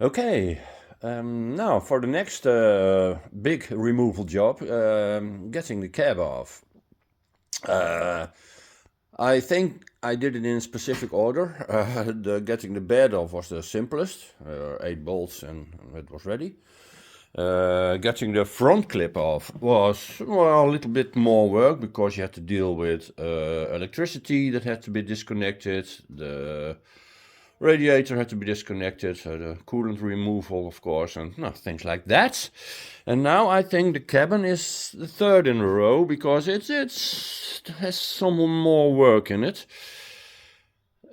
Okay, now for the next big removal job, getting the cab off. Uh, I think I did it in specific order. Getting the bed off was the simplest, 8 bolts, and it was ready. Getting the front clip off was, well, a little bit more work because you had to deal with electricity that had to be disconnected, the radiator had to be disconnected, the coolant removal, of course, and things like that. And now I think the cabin is the third in a row because it has some more work in it.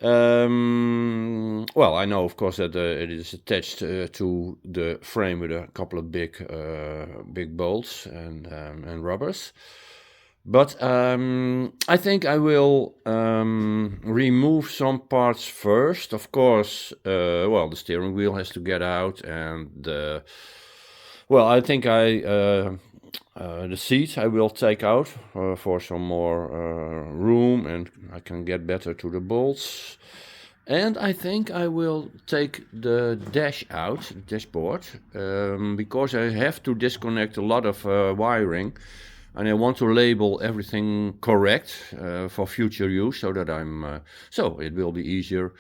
Well, I know, of course, that it is attached to the frame with a couple of big bolts and rubbers. But I think I will remove some parts first. Of course, well, the steering wheel has to get out, and well, I think the seat I will take out for some more room, and I can get better to the bolts. And I think I will take the dash out, dashboard, because I have to disconnect a lot of wiring, and I want to label everything correct for future use, so that so it will be easier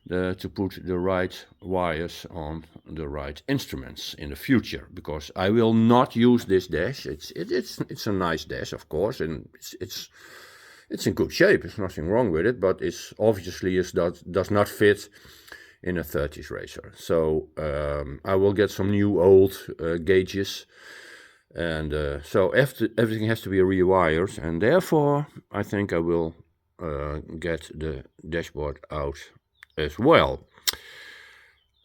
to put the right wires on the right instruments in the future, because I will not use this dash. It's a nice dash, of course, and it's in good shape. There's nothing wrong with it, but it's obviously does not fit in a 30s racer. So I will get some new old gauges, and so everything has to be rewired, and therefore I think I will get the dashboard out as well.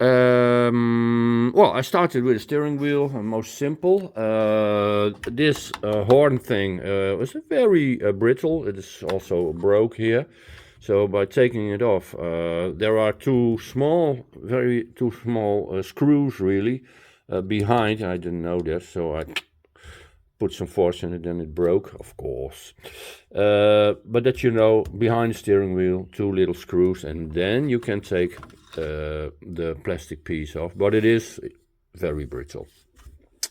Well, I started with a steering wheel, most simple. This horn thing was very brittle. It is also broke here. So by taking it off, there are two small screws really behind. I didn't know that, so I put some force in it and it broke, of course. But that behind the steering wheel, two little screws, and then you can take the plastic piece off, but it is very brittle.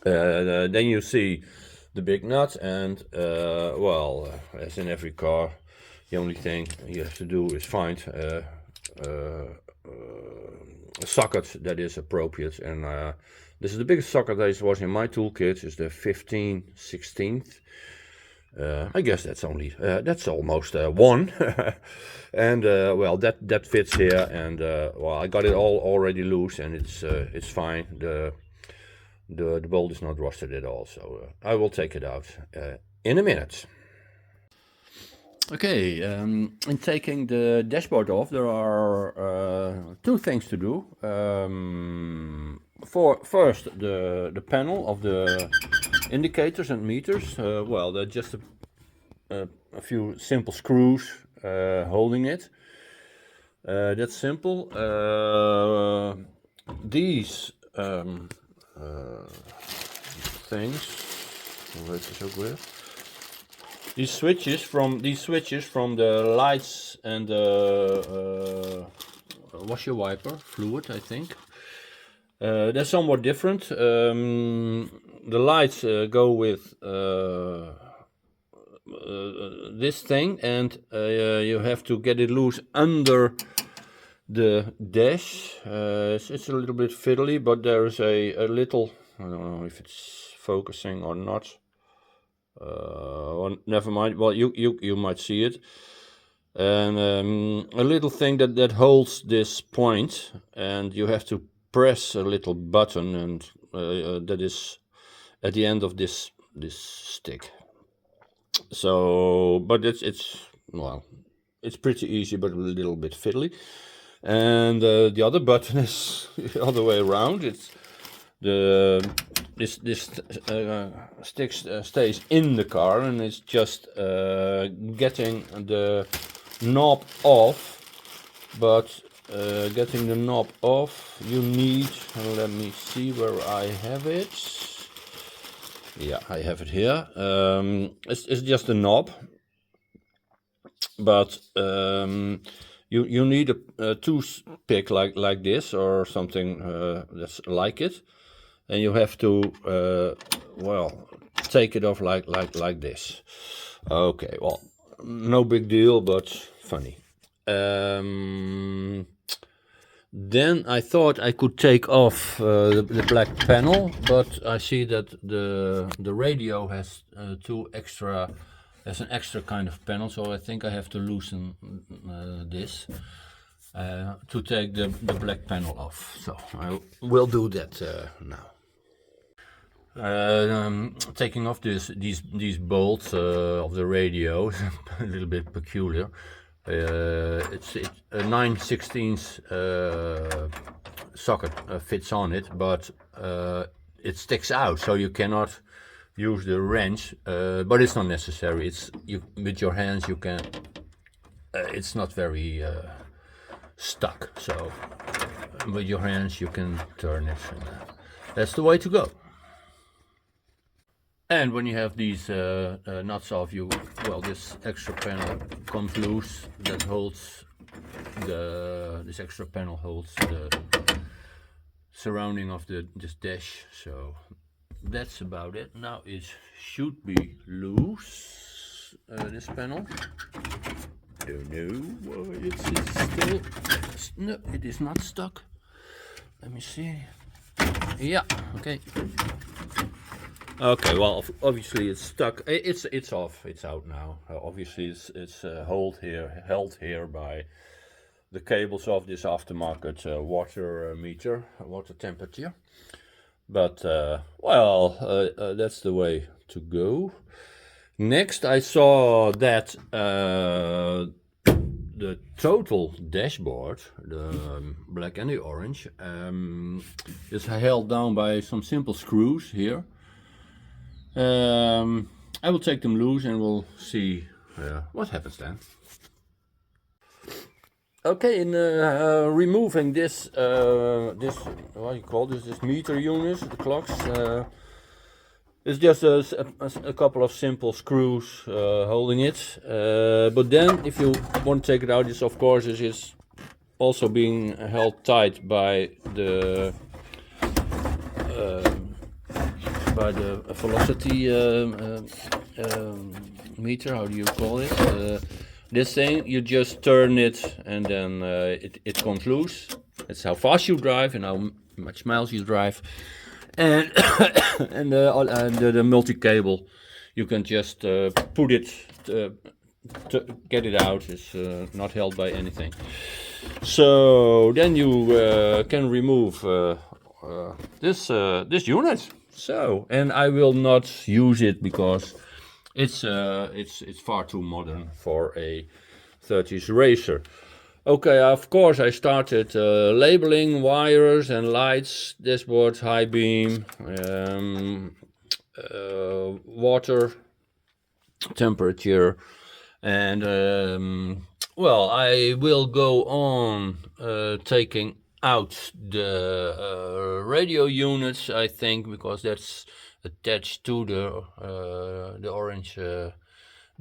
Then you see the big nut, and well, as in every car, the only thing you have to do is find a socket that is appropriate, and this is the biggest socket that was in my toolkit. Is the 15/16. I guess that's almost one, and well, that fits here, and well, I got it all already loose, and it's fine. The bolt is not rusted at all, so I will take it out in a minute. Okay, in taking the dashboard off, there are two things to do. For first, the panel of the indicators and meters. Well, they're just a few simple screws holding it. That's simple. These things. Hoe heet het ook weer? These switches from the lights and the washer wiper fluid, I think. They're somewhat different. The lights go with this thing, and you have to get it loose under the dash. It's a little bit fiddly, but there's a little, I don't know if it's focusing or not. Well, never mind. Well, you might see it, and a little thing that holds this point, and you have to press a little button, and that is at the end of this stick. So, but it's well, it's pretty easy, but a little bit fiddly. And the other button is the other way around. It's this stick stays in the car, and it's just getting the knob off. But getting the knob off, you need, let me see where I have it. Yeah, I have it here. It's just a knob, but You need a toothpick like this or something that's like it, and you have to well take it off like this. Okay, well, no big deal, but funny. Um, then I thought I could take off the black panel, but I see that the radio has has an extra kind of panel, so I think I have to loosen this to take the black panel off. So I will do that now. Taking off these bolts of the radio is a little bit peculiar. It's a 9/16 socket fits on it, but it sticks out, so you cannot use the wrench. But it's not necessary. It's with your hands you can. It's not very stuck, so with your hands you can turn it. And, that's the way to go. And when you have these nuts off, this extra panel comes loose. That holds this extra panel holds the surrounding of this dash. So that's about it. Now it should be loose. This panel. Don't know. It's still. No, it is not stuck. Let me see. Yeah. Okay. Okay, well, obviously it's stuck. It's off. It's out now. Obviously, it's held here by the cables of this aftermarket water meter, water temperature. But that's the way to go. Next, I saw that the total dashboard, the black and the orange, is held down by some simple screws here. I will take them loose and we'll see what happens then. Okay, in removing this what you call this meter unit, the clocks, it's just a couple of simple screws holding it. But then, if you want to take it out, it is also being held tight by the velocity meter. How do you call it? This thing, you just turn it and then it comes loose. That's how fast you drive and how much miles you drive. And and the multi-cable, you can just put it to get it out. It's not held by anything. So then you can remove this unit. So, and I will not use it because it's far too modern for a 30s racer. Okay, of course I started labeling wires and lights, dashboard, high beam, water, temperature, and I will go on taking out the radio units, I think, because that's attached to the orange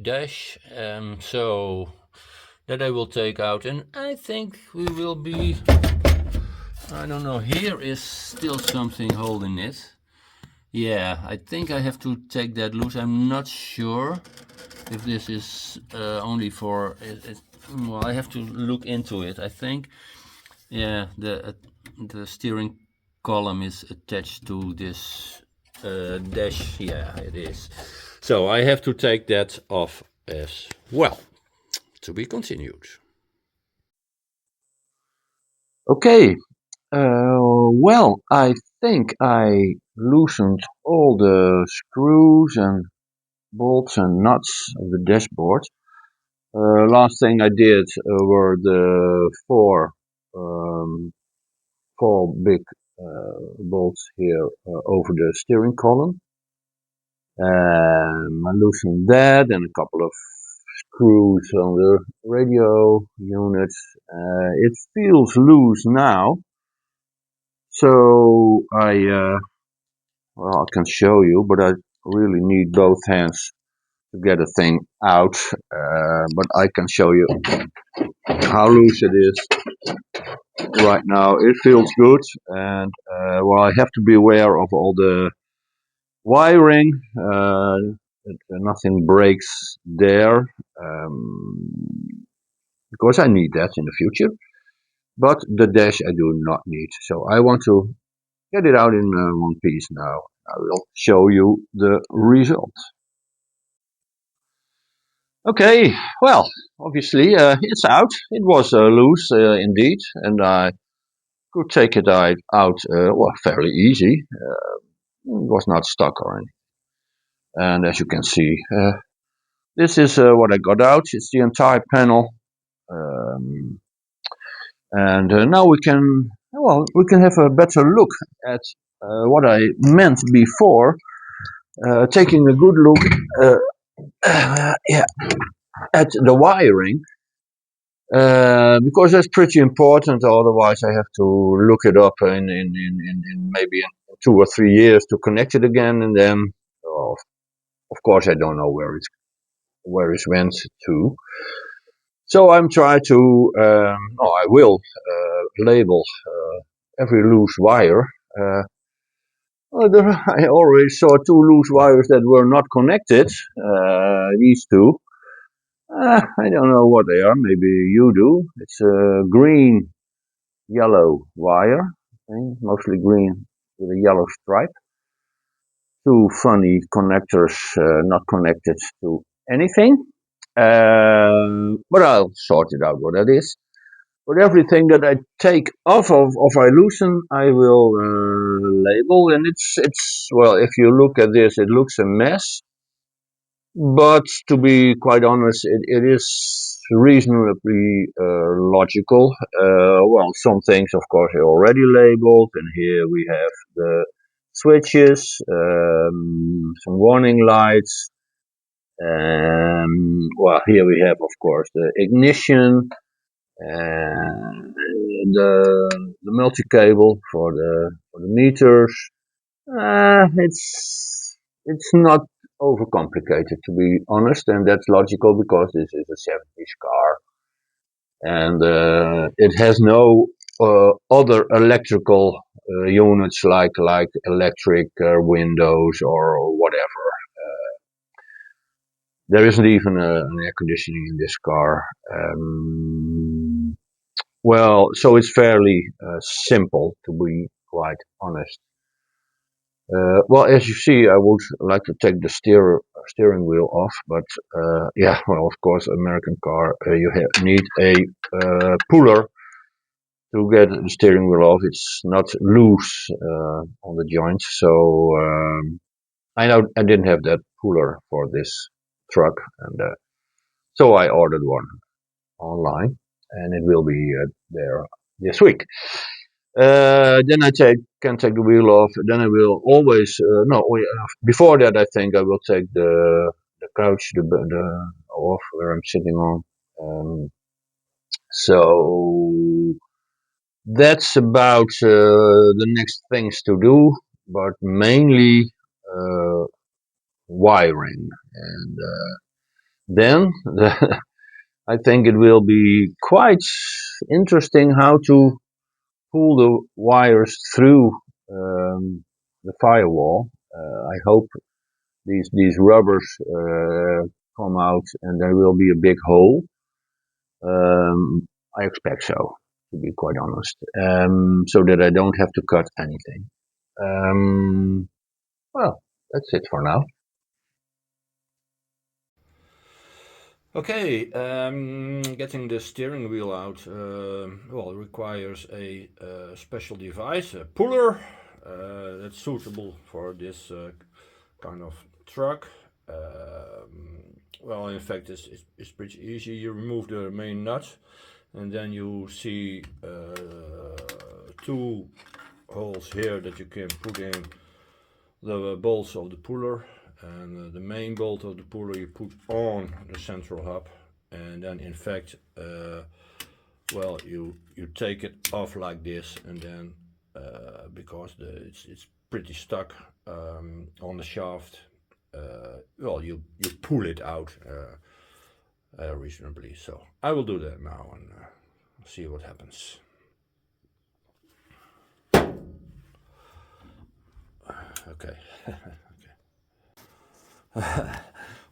dash, so that I will take out, and I think we will be, I don't know, here is still something holding it. Yeah, I think I have to take that loose. I'm not sure if this is only for well, I have to look into it. I think, yeah, the steering column is attached to this dash. Yeah, it is. So I have to take that off as well. To be continued. Okay. I think I loosened all the screws and bolts and nuts of the dashboard. Last thing I did were the four big bolts here over the steering column. I loosened that and a couple of screws on the radio unit. It feels loose now, so I can show you, but I really need both hands to get a thing out, but I can show you how loose it is right now. It feels good, and well, I have to be aware of all the wiring. That nothing breaks there, because I need that in the future. But the dash I do not need, so I want to get it out in one piece now. I will show you the result. Okay, well, obviously it's out. It was loose indeed, and I could take it out well, fairly easy. It was not stuck or anything. And as you can see, this is what I got out. It's the entire panel, um, and now we can have a better look at what I meant before. Taking a good look, yeah, at the wiring. Because that's pretty important. Otherwise, I have to look it up in maybe in 2 or 3 years to connect it again, and then, oh, of course, I don't know where it went to. So I'm trying to. No, I will label every loose wire. Uh, I already saw two loose wires that were not connected. These two. I don't know what they are. Maybe you do. It's a green yellow wire, mostly green with a yellow stripe. Two funny connectors not connected to anything. But I'll sort it out what that is. But everything that I take off of I loosen, I will label, and it's well. If you look at this, it looks a mess. But to be quite honest, it is reasonably logical. Well, some things, of course, are already labeled, and here we have the switches, some warning lights. Well, here we have, of course, the ignition, the multi cable for the meters. It's not overcomplicated, to be honest, and that's logical because this is a 70s car, and it has no other electrical units like electric windows or whatever. There isn't even an air conditioning in this car. Well, so it's fairly simple, to be quite honest. Well, as you see, I would like to take the steering wheel off, but yeah, well, of course, American car, need a puller to get the steering wheel off. It's not loose on the joints, so I know I didn't have that puller for this truck, and so I ordered one online, and it will be there this week. Then can take the wheel off. Then I will always no. Before that, I think I will take the couch the off where I'm sitting on. So that's about the next things to do, but mainly uh, wiring. And then I think it will be quite interesting how to pull the wires through the firewall. I hope these rubbers come out and there will be a big hole. I expect so, to be quite honest, so that I don't have to cut anything. Well, that's it for now. Okay, getting the steering wheel out well requires a special device, a puller that's suitable for this kind of truck. Well, in fact, it's pretty easy. You remove the main nut, and then you see two holes here that you can put in the bolts of the puller, and the main bolt of the puller you put on the central hub, and then in fact well you take it off like this, and then because it's pretty stuck on the shaft, well, you pull it out reasonably. So I will do that now and see what happens. Okay.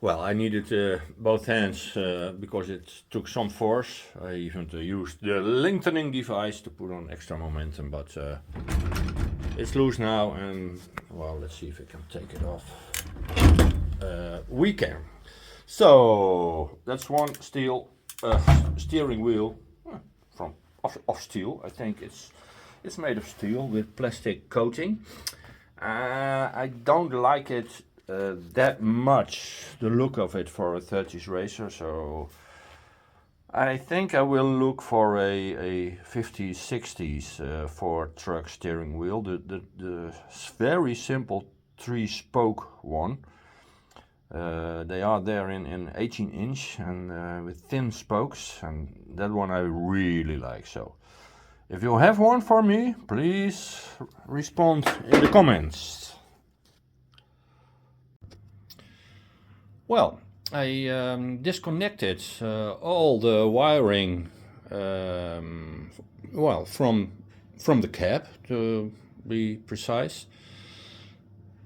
Well, I needed both hands because it took some force. I even used the lengthening device to put on extra momentum, but it's loose now, and well, let's see if we can take it off. We can. So that's one steel steering wheel from of steel. I think it's made of steel with plastic coating. I don't like it that much, the look of it, for a 30s racer, so I think I will look for a 50s, 60s Ford truck steering wheel, the very simple 3-spoke one. They are there in 18-inch and with thin spokes, and that one I really like. So if you have one for me, please respond in the comments. Well, I disconnected all the wiring, well, from the cab, to be precise.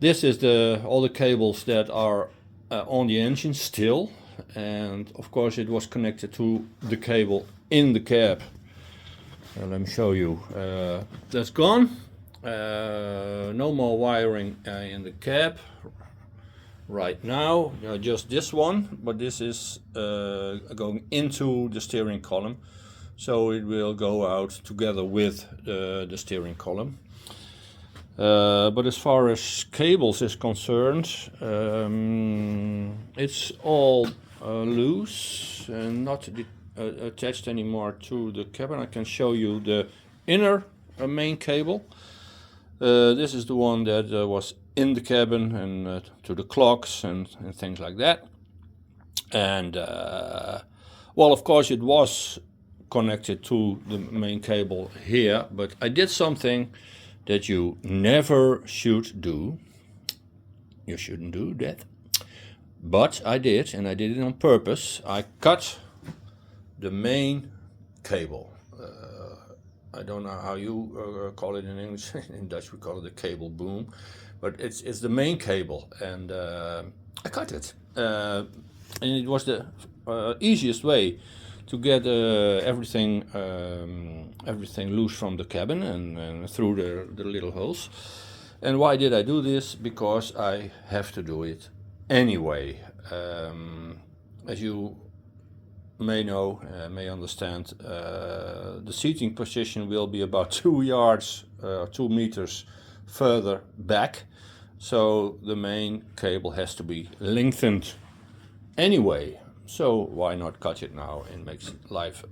This is all the cables that are on the engine still, and of course it was connected to the cable in the cab. Let me show you. That's gone. No more wiring in the cab right now, just this one, but this is going into the steering column, so it will go out together with the steering column. But as far as cables is concerned, it's all loose and not attached anymore to the cabin. I can show you the inner main cable. This is the one that was in the cabin and to the clocks and things like that. And well, of course it was connected to the main cable here, but I did something that you never should do. You shouldn't do that. But I did, and I did it on purpose. I cut the main cable. I don't know how you call it in English. In Dutch we call it the cable boom, but it's the main cable, and I cut it. And it was the easiest way to get everything loose from the cabin and through the little holes. And why did I do this? Because I have to do it anyway. As you may know, may understand, the seating position will be about 2 yards, 2 meters further back, so the main cable has to be lengthened anyway. So why not cut it now? It makes life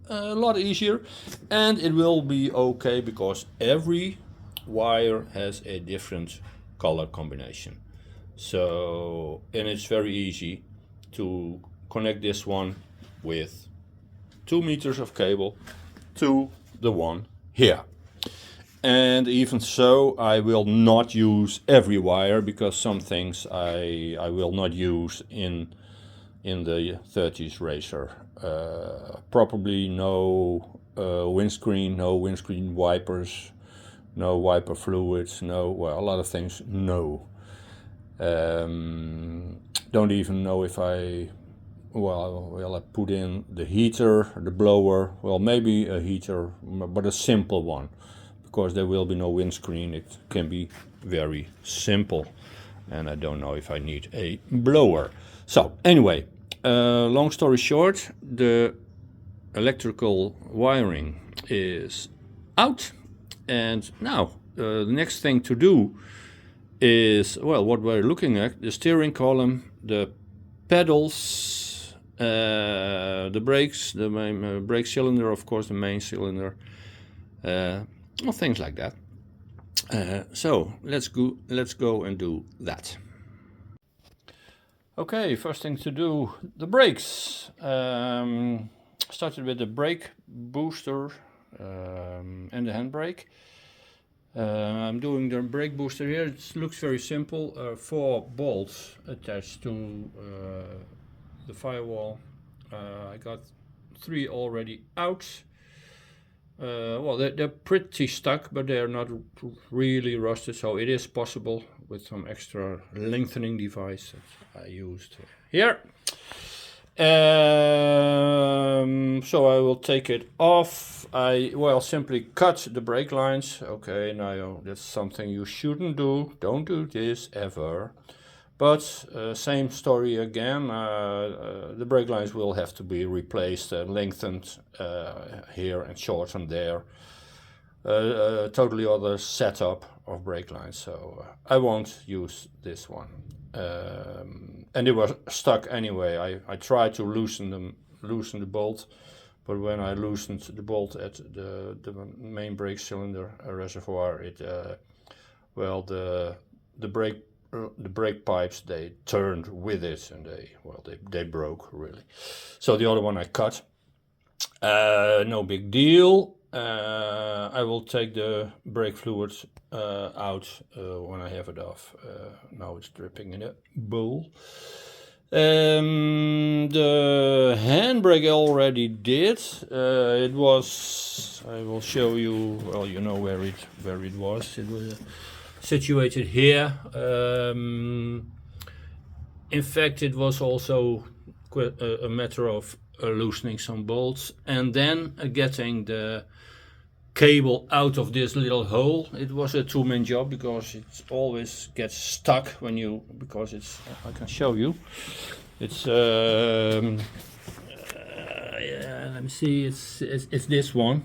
a lot easier, and it will be okay because every wire has a different color combination. So, and it's very easy to connect this one with 2 meters of cable to the one here. And even so, I will not use every wire because some things I will not use in the 30s racer. Probably no windscreen wipers, no wiper fluids, well, a lot of things, no. Don't even know if I put in the heater, the blower, well, maybe a heater, but a simple one, because there will be no windscreen. It can be very simple, and I don't know if I need a blower. So anyway, long story short, the electrical wiring is out, and now the next thing to do is, well, what we're looking at: the steering column, the pedals, the brakes, the main brake cylinder, of course, the main cylinder, well, things like that. So let's go and do that. Okay, first thing to do, the brakes. Started with the brake booster and the handbrake. I'm doing the brake booster here. It looks very simple. 4 bolts attached to the firewall. I got 3 already out. Well, they're pretty stuck, but they're not really rusted, so it is possible with some extra lengthening device that I used here. So I will take it off. I simply cut the brake lines. Okay, now that's something you shouldn't do. Don't do this ever. But same story again. The brake lines will have to be replaced, lengthened here and shortened there. Totally other setup of brake lines, so I won't use this one. And they were stuck anyway. I tried to loosen the bolt, but when I loosened the bolt at the main brake cylinder reservoir, the brake pipes, they turned with it, and they broke really. So the other one I cut. No big deal. I will take the brake fluid out when I have it off. Now it's dripping in a bowl. The handbrake I already did. It was. I will show you. Well, you know where it was. It was situated here. In fact, it was also a matter of loosening some bolts and then getting the cable out of this little hole. It was a two-man job because it always gets stuck because it's, I can show you, it's yeah, let me see, it's this one.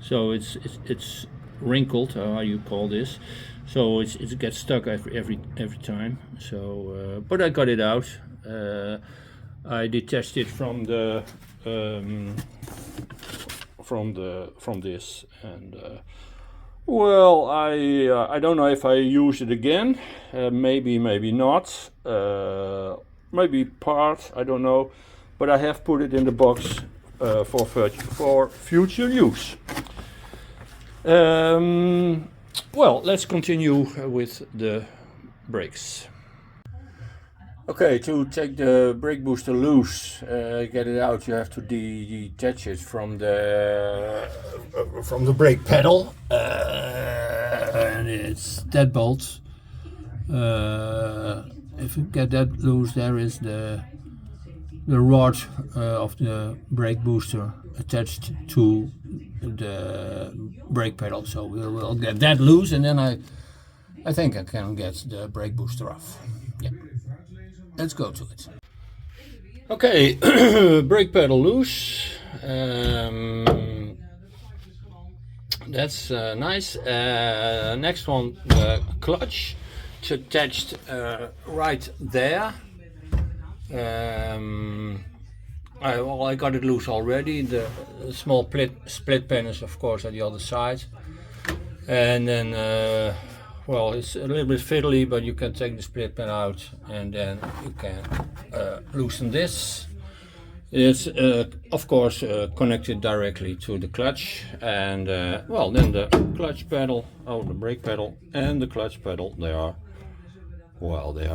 So it's wrinkled, how you call this, so it gets stuck every time. So but I got it out. I detached it from this, and well, I don't know if I use it again. Maybe not. Maybe part. I don't know, but I have put it in the box for future use. Well, let's continue with the brakes. Okay, to take the brake booster loose, get it out, you have to detach it from the brake pedal, and it's that bolt. If you get that loose, there is the rod of the brake booster attached to the brake pedal. So we'll get that loose, and then I think I can get the brake booster off. Yeah. Let's go to it. Okay, brake pedal loose. That's nice. Next one, the clutch. It's attached right there. I got it loose already. The small split pin is of course at the other side. And then well, it's a little bit fiddly, but you can take the split pin out and then you can loosen this. It's of course connected directly to the clutch, and well, then the clutch pedal, the brake pedal and the clutch pedal, they are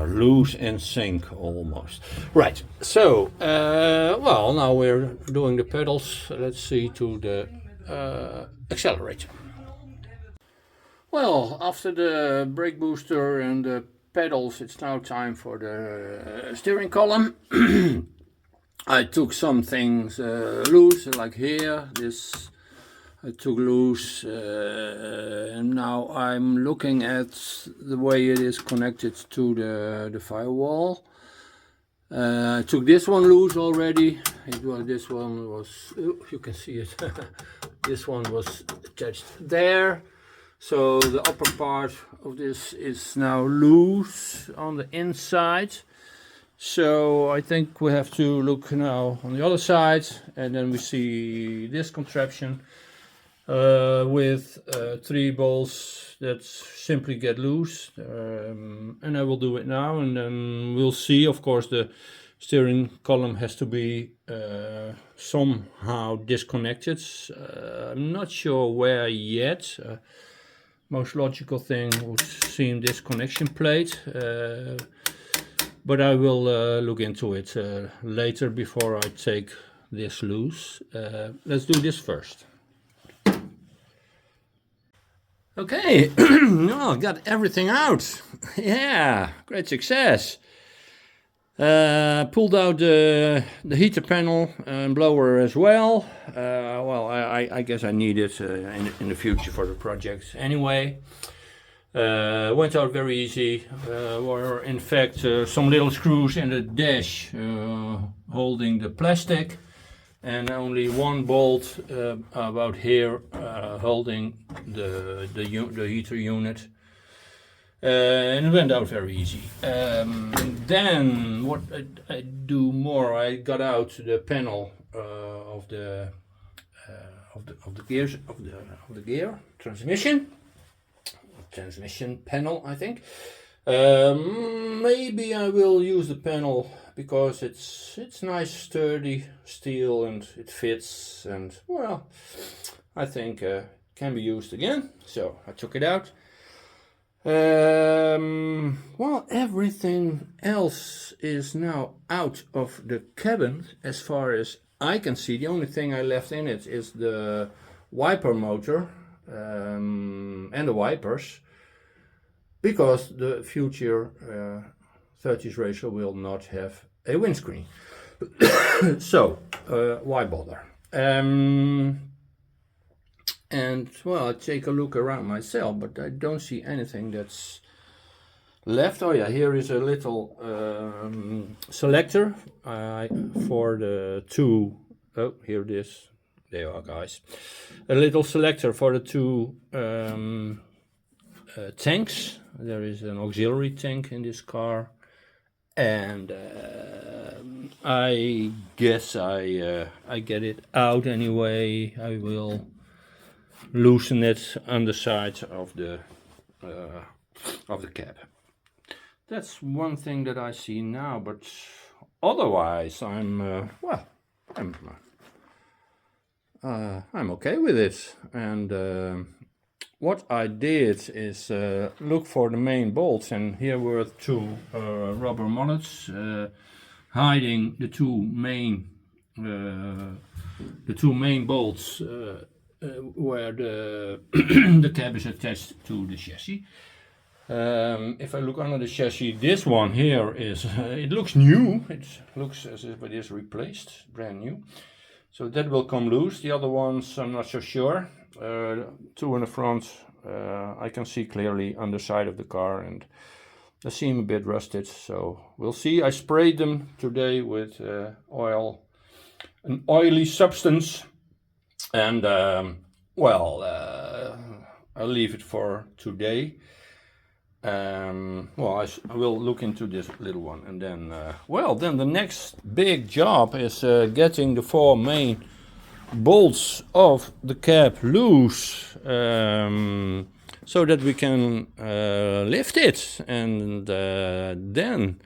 loose in sync almost. Right, so well, now we're doing the pedals. Let's see to the accelerator. Well, after the brake booster and the pedals, it's now time for the steering column. I took some things loose, like here, this I took loose, and now I'm looking at the way it is connected to the firewall. I took this one loose already. This one was, you can see it, this one was attached there. So the upper part of this is now loose on the inside. So I think we have to look now on the other side, and then we see this contraption with 3 bolts that simply get loose. And I will do it now, and then we'll see. Of course, the steering column has to be somehow disconnected. I'm not sure where yet. Most logical thing would seem this connection plate, but I will look into it later before I take this loose. Let's do this first. Okay, well, got everything out. Yeah, great success. Pulled out the heater panel and blower as well. Well, I guess I need it in the future for the project anyway. Went out very easy. Were in fact some little screws in the dash holding the plastic, and only one bolt about here holding the heater unit. And it went out very easy. Then what I do more, I got out the panel of the gears of the gear transmission panel, I think. Maybe I will use the panel because it's nice sturdy steel and it fits, and well, I think can be used again. So I took it out. Well, everything else is now out of the cabin as far as I can see. The only thing I left in it is the wiper motor and the wipers, because the future 30s racer will not have a windscreen. So, why bother? And well, I take a look around myself, but I don't see anything that's left. Oh yeah, here is a little selector for the two. Oh, here it is. There you are, guys. A little selector for the two tanks. There is an auxiliary tank in this car, and I guess I get it out anyway. I will loosen it underside of the cab. That's one thing that I see now, but otherwise I'm okay with it. And what I did is look for the main bolts, and here were two rubber mullets hiding the two main bolts where the the cab is attached to the chassis. If I look under the chassis, this one here is it looks new. It looks as if it is replaced, brand new. So that will come loose. The other ones I'm not so sure. Two in the front, I can see clearly underside of the car, and they seem a bit rusted. So we'll see. I sprayed them today with oil, an oily substance. And well, I'll leave it for today. Well, I will look into this little one, and then then the next big job is getting the four main bolts of the cab loose, so that we can lift it, and then.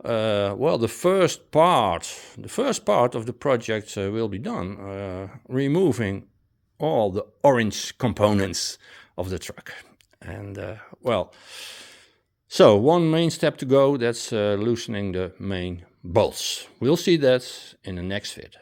Well, the first part of the project will be done, removing all the orange components of the truck. And well, so one main step to go, that's loosening the main bolts. We'll see that in the next vid.